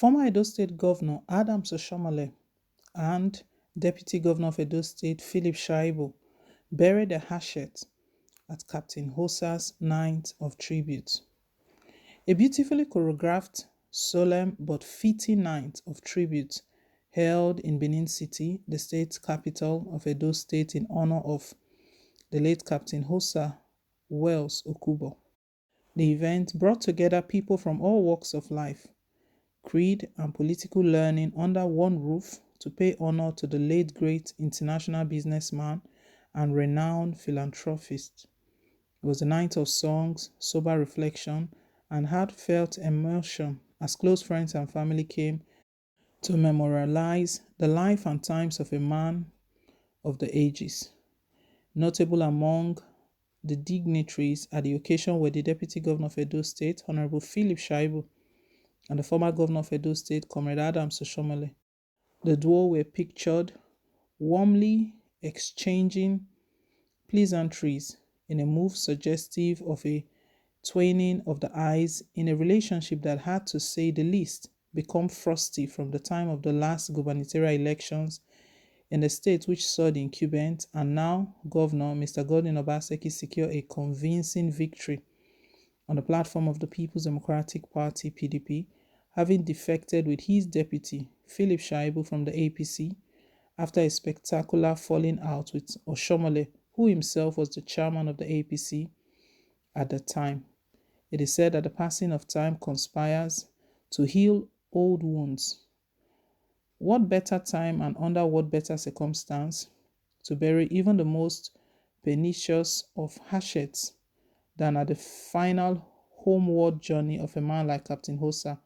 Former Edo State Governor Adams Oshiomhole and Deputy Governor of Edo State Philip Shaibu buried their hatchet at Captain HOSA'S Night of Tribute. A beautifully choreographed, solemn but fitting night of tribute held in Benin City, the state capital of Edo State, in honor of the late Captain Hosa Wells Okubo. The event brought together people from all walks of life, creed, and political learning under one roof to pay honor to the late great international businessman and renowned philanthropist. It was a night of songs, sober reflection, and heartfelt emotion as close friends and family came to memorialize the life and times of a man of the ages. Notable among the dignitaries at the occasion were the Deputy Governor of Edo State, Honorable Philip Shaibu, and the former Governor of Edo State, Comrade Adams Oshiomhole. The duo were pictured warmly exchanging pleasantries in a move suggestive of a twining of the eyes in a relationship that had, to say the least, become frosty from the time of the last gubernatorial elections in the state, which saw the incumbent and now Governor Mr. Godwin Obaseki secure a convincing victory on the platform of the People's Democratic Party (PDP), having defected with his deputy Philip Shaibu from the APC after a spectacular falling out with Oshiomhole, who himself was the chairman of the APC at the time. It is said that the passing of time conspires to heal old wounds. What better time and under what better circumstance to bury even the most pernicious of hatchets than at the final homeward journey of a man like Captain Hosa,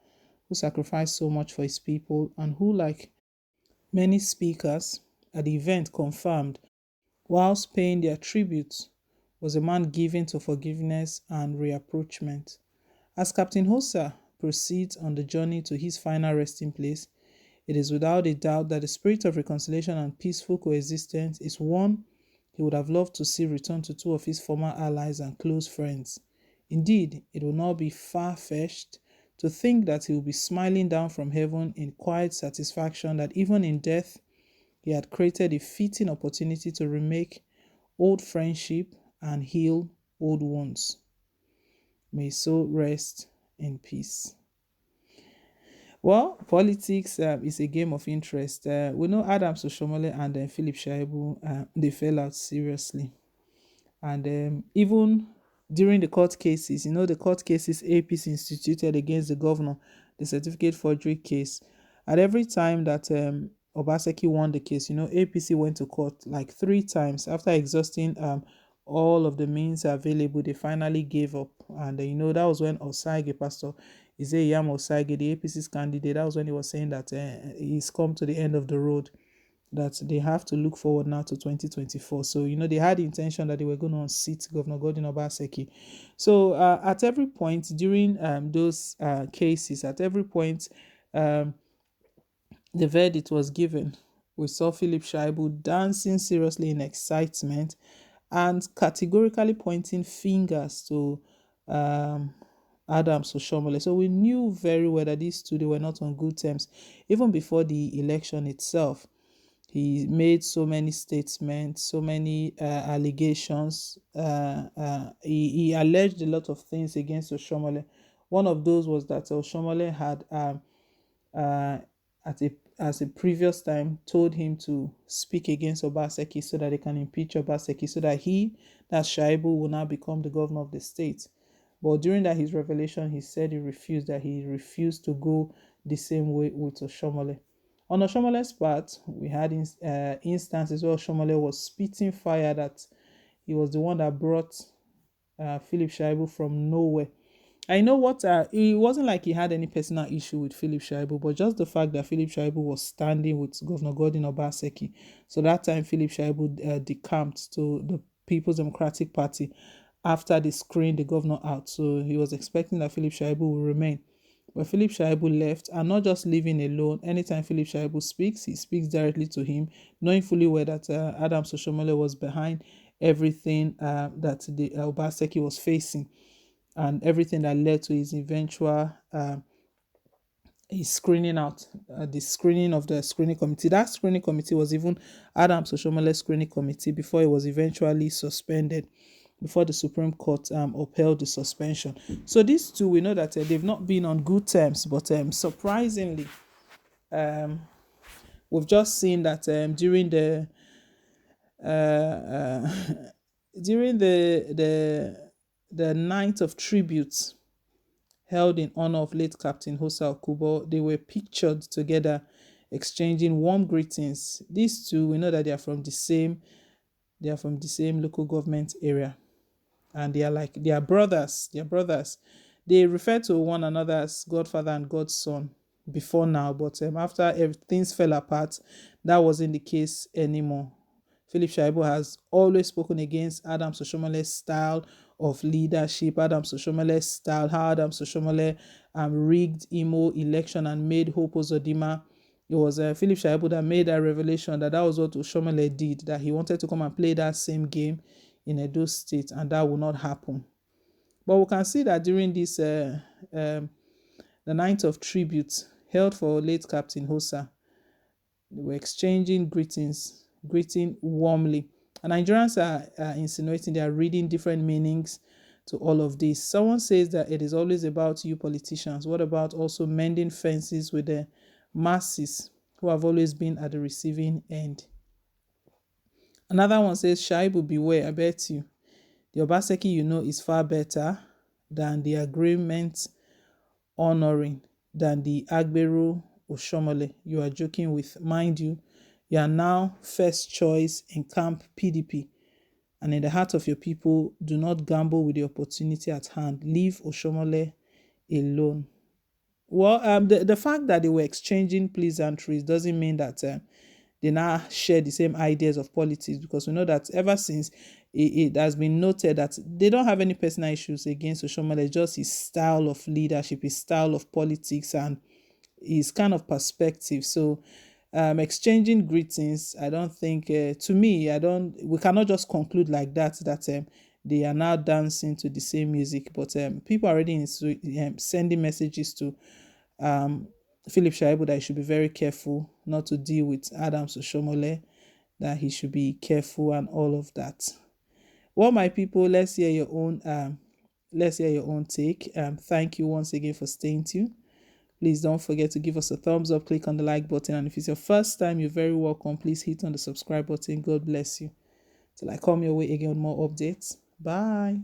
who sacrificed so much for his people and who, like many speakers at the event confirmed, whilst paying their tribute, was a man given to forgiveness and reapproachment. As Captain Hosa proceeds on the journey to his final resting place, it is without a doubt that the spirit of reconciliation and peaceful coexistence is one he would have loved to see return to two of his former allies and close friends. Indeed, it will not be far-fetched to think that he will be smiling down from heaven in quiet satisfaction that even in death he had created a fitting opportunity to remake old friendship and heal old wounds. May so rest in peace. Well, politics is a game of interest. We know Adams Oshiomhole and Philip Shaibu, they fell out seriously. And even during the court cases, the court cases APC instituted against the governor, the certificate forgery case, at every time that Obaseki won the case, APC went to court like 3 times. After exhausting all of the means available, they finally gave up. And that was when Osaige, Pastor Izeyam Osaige, the APC's candidate, that was when he was saying that he's come to the end of the road, that they have to look forward now to 2024. So, they had the intention that they were going to unseat Governor Godwin Obaseki. So, at every point during those cases, at every point the verdict was given, we saw Philip Shaibu dancing seriously in excitement and categorically pointing fingers to Adams Oshiomhole. So we knew very well that these two, they were not on good terms. Even before the election itself, he made so many statements, so many allegations. He alleged a lot of things against Oshiomhole. One of those was that Oshiomhole had at a previous time told him to speak against Obaseki so that they can impeach Obaseki, so that Shaibu, will now become the governor of the state. But during his revelation, he said he refused to go the same way with Oshiomhole. On Oshiomhole's part, we had instances where Oshiomhole was spitting fire that he was the one that brought Philip Shaibu from nowhere. I know what it wasn't like he had any personal issue with Philip Shaibu, but just the fact that Philip Shaibu was standing with Governor Godwin Obaseki. So that time Philip Shaibu decamped to the People's Democratic Party after they screened the governor out. So he was expecting that Philip Shaibu would remain. But Philip Shaibu left, and not just leaving alone. Anytime Philip Shaibu speaks, he speaks directly to him, knowing fully well that Adams Oshiomhole was behind everything that the Obaseki was facing, and everything that led to his eventual is screening out, the screening of the screening committee. That screening committee was even Adams Oshomole's screening committee before it was eventually suspended, before the Supreme Court upheld the suspension. So these two, we know that they've not been on good terms, but surprisingly, we've just seen that during the uh, uh, during the night of tribute held in honor of late Captain Hosa Okubo, they were pictured together exchanging warm greetings. These two, we know that they are from the same local government area, and they are brothers. They are brothers. They refer to one another as Godfather and Godson before now, but after things fell apart, that wasn't the case anymore. Philip Shaibu has always spoken against Adams Oshomole's style of leadership, Adams Oshomole's style, how Adams Oshomole rigged Imo election and made Hope Uzodinma. It was Philip Shaibu that made that revelation that was what Oshomole did, that he wanted to come and play that same game in Edo State, and that will not happen. But we can see that during this, the night of tribute held for late Captain Hosa, they were exchanging greeting warmly. And Nigerians are insinuating they are reading different meanings to all of this. Someone says that it is always about you politicians. What about also mending fences with the masses who have always been at the receiving end? Another one says, Shaibu, beware, I bet you. The Obaseki you know is far better than the agreement honoring than the Agberu Oshomole you are joking with. Mind you, you are now first choice in camp PDP, and in the heart of your people, do not gamble with the opportunity at hand. Leave Oshomole alone. Well, the fact that they were exchanging pleasantries doesn't mean that they now share the same ideas of politics, because we know that ever since it has been noted that they don't have any personal issues against Oshomole, just his style of leadership, his style of politics, and his kind of perspective. So exchanging greetings, I don't think, to me, we cannot just conclude like that they are now dancing to the same music, but people are already sending messages to Philip Shaibu that he should be very careful not to deal with Adams Oshomole, that he should be careful and all of that. Well, my people, let's hear your own take. Thank you once again for staying tuned. Please don't forget to give us a thumbs up, click on the like button, and if it's your first time, you're very welcome. Please hit on the subscribe button. God bless you. Till I come your way again with more updates. Bye.